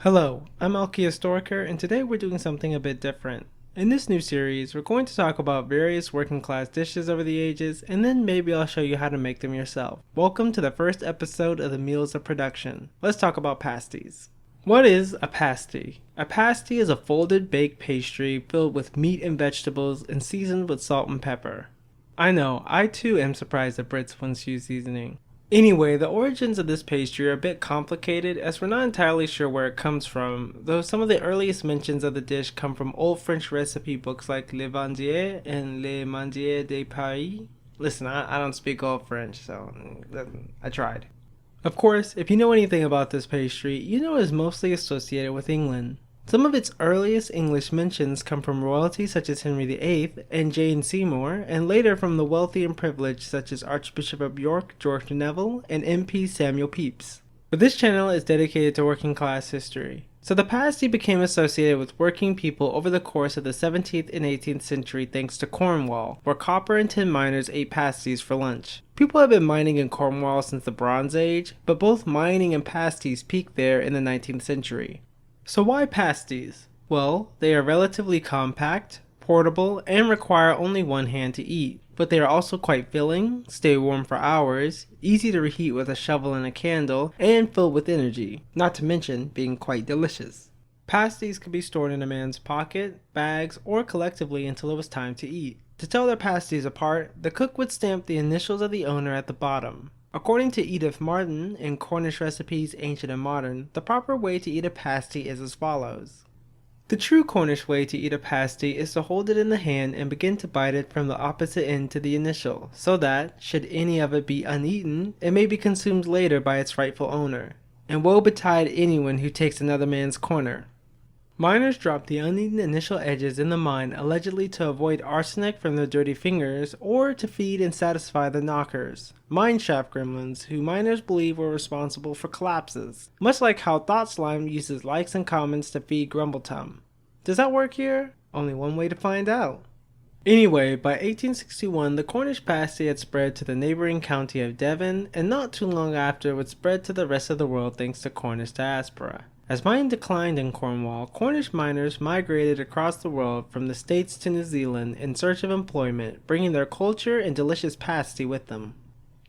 Hello, I'm Alkia Storker, and today we're doing something a bit different. In this new series, we're going to talk about various working class dishes over the ages, and then maybe I'll show you how to make them yourself. Welcome to the first episode of the Meals of Production. Let's talk about pasties. What is a pasty? A pasty is a folded baked pastry filled with meat and vegetables and seasoned with salt and pepper. I know, I too am surprised that Brits once used seasoning. Anyway, the origins of this pastry are a bit complicated as we're not entirely sure where it comes from, though some of the earliest mentions of the dish come from old French recipe books like Le Vendier and Le Mendier de Paris. Listen, I don't speak old French, so I tried. Of course, if you know anything about this pastry, you know it is mostly associated with England. Some of its earliest English mentions come from royalty such as Henry VIII and Jane Seymour, and later from the wealthy and privileged such as Archbishop of York George Neville and MP Samuel Pepys. But this channel is dedicated to working class history. So the pasty became associated with working people over the course of the 17th and 18th century thanks to Cornwall, where copper and tin miners ate pasties for lunch. People have been mining in Cornwall since the Bronze Age, but both mining and pasties peaked there in the 19th century. So why pasties? Well, they are relatively compact, portable, and require only one hand to eat, but they are also quite filling, stay warm for hours, easy to reheat with a shovel and a candle, and filled with energy, not to mention being quite delicious. Pasties can be stored in a man's pocket, bags, or collectively until it was time to eat. To tell their pasties apart, the cook would stamp the initials of the owner at the bottom. According to Edith Martin in Cornish Recipes Ancient and Modern, the proper way to eat a pasty is as follows. The true Cornish way to eat a pasty is to hold it in the hand and begin to bite it from the opposite end to the initial, so that, should any of it be uneaten, it may be consumed later by its rightful owner. And woe betide anyone who takes another man's corner. Miners drop the uneaten initial edges in the mine allegedly to avoid arsenic from their dirty fingers or to feed and satisfy the knockers, mine shaft gremlins who miners believe were responsible for collapses, much like how Thought Slime uses likes and comments to feed Grumbletum. Does that work here? Only one way to find out. Anyway, by 1861 the Cornish pasty had spread to the neighboring county of Devon, and not too long after it would spread to the rest of the world thanks to Cornish diaspora. As mining declined in Cornwall, Cornish miners migrated across the world from the States to New Zealand in search of employment, bringing their culture and delicious pasty with them.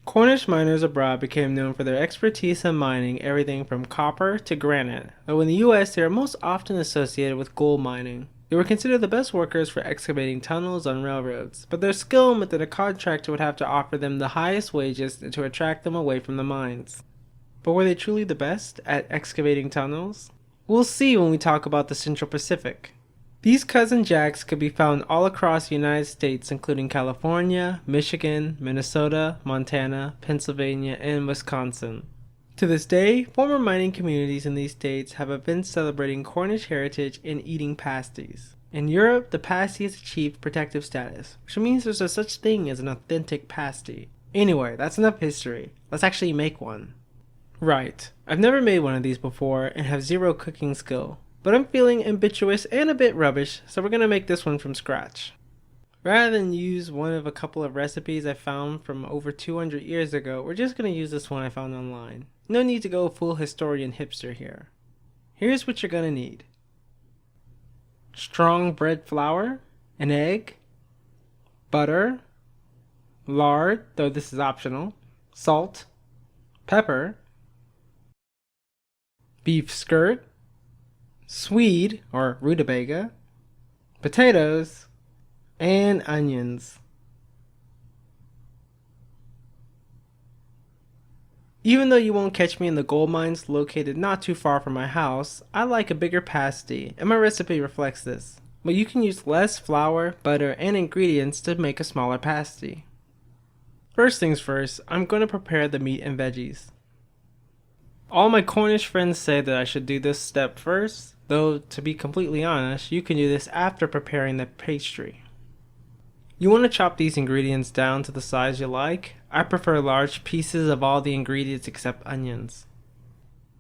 Cornish miners abroad became known for their expertise in mining everything from copper to granite, though in the US they are most often associated with gold mining. They were considered the best workers for excavating tunnels on railroads, but their skill meant that a contractor would have to offer them the highest wages to attract them away from the mines. But were they truly the best at excavating tunnels? We'll see when we talk about the Central Pacific. These cousin jacks could be found all across the United States, including California, Michigan, Minnesota, Montana, Pennsylvania, and Wisconsin. To this day, former mining communities in these states have events celebrating Cornish heritage and eating pasties. In Europe, the pasty has achieved protective status, which means there's a such thing as an authentic pasty. Anyway, that's enough history. Let's actually make one. Right, I've never made one of these before and have zero cooking skill, but I'm feeling ambitious and a bit rubbish, so we're gonna make this one from scratch. Rather than use one of a couple of recipes I found from over 200 years ago, we're just gonna use this one I found online. No need to go full historian hipster here. Here's what you're gonna need. Strong bread flour, an egg, butter, lard, though this is optional, salt, pepper, beef skirt, swede or rutabaga, potatoes, and onions. Even though you won't catch me in the gold mines located not too far from my house, I like a bigger pasty, and my recipe reflects this. But you can use less flour, butter, and ingredients to make a smaller pasty. First things first, I'm going to prepare the meat and veggies. All my Cornish friends say that I should do this step first, though to be completely honest, you can do this after preparing the pastry. You want to chop these ingredients down to the size you like. I prefer large pieces of all the ingredients except onions.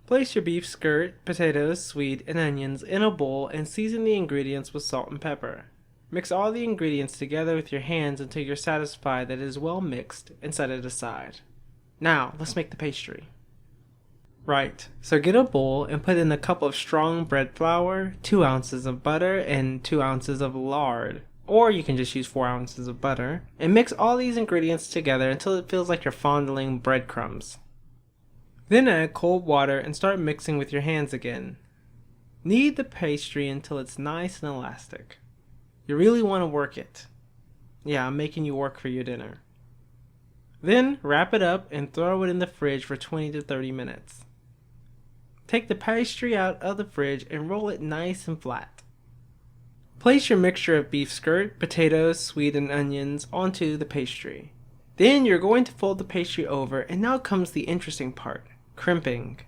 Place your beef skirt, potatoes, swede, and onions in a bowl and season the ingredients with salt and pepper. Mix all the ingredients together with your hands until you're satisfied that it is well mixed and set it aside. Now, let's make the pastry. Right, so get a bowl and put in a cup of strong bread flour, 2 ounces of butter, and 2 ounces of lard. Or you can just use 4 ounces of butter, and mix all these ingredients together until it feels like you're fondling breadcrumbs. Then add cold water and start mixing with your hands again. Knead the pastry until it's nice and elastic. You really want to work it. Yeah, I'm making you work for your dinner. Then wrap it up and throw it in the fridge for 20 to 30 minutes. Take the pastry out of the fridge and roll it nice and flat. Place your mixture of beef skirt, potatoes, sweet and onions onto the pastry. Then you're going to fold the pastry over, and now comes the interesting part, crimping.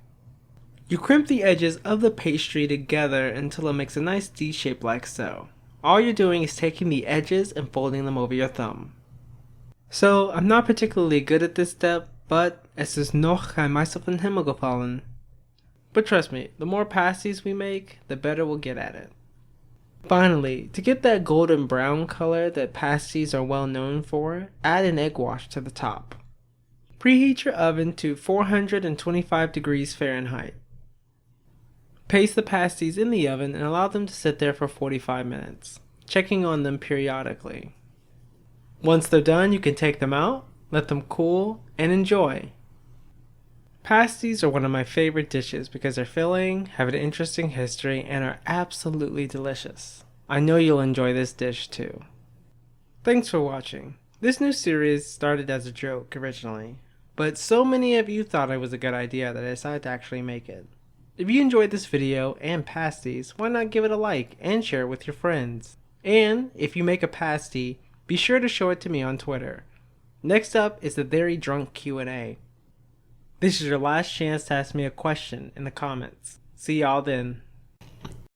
You crimp the edges of the pastry together until it makes a nice D shape like so. All you're doing is taking the edges and folding them over your thumb. So, I'm not particularly good at this step, but es ist noch kein Meister von Himmel gefallen. But trust me, the more pasties we make, the better we'll get at it. Finally, to get that golden brown color that pasties are well known for, add an egg wash to the top. Preheat your oven to 425 degrees Fahrenheit. Place the pasties in the oven and allow them to sit there for 45 minutes, checking on them periodically. Once they're done, you can take them out, let them cool, and enjoy. Pasties are one of my favorite dishes because they're filling, have an interesting history, and are absolutely delicious. I know you'll enjoy this dish too. Thanks for watching. This new series started as a joke originally, but so many of you thought it was a good idea that I decided to actually make it. If you enjoyed this video and pasties, why not give it a like and share it with your friends? And if you make a pasty, be sure to show it to me on Twitter. Next up is the Very Drunk Q&A. This is your last chance to ask me a question in the comments. See y'all then.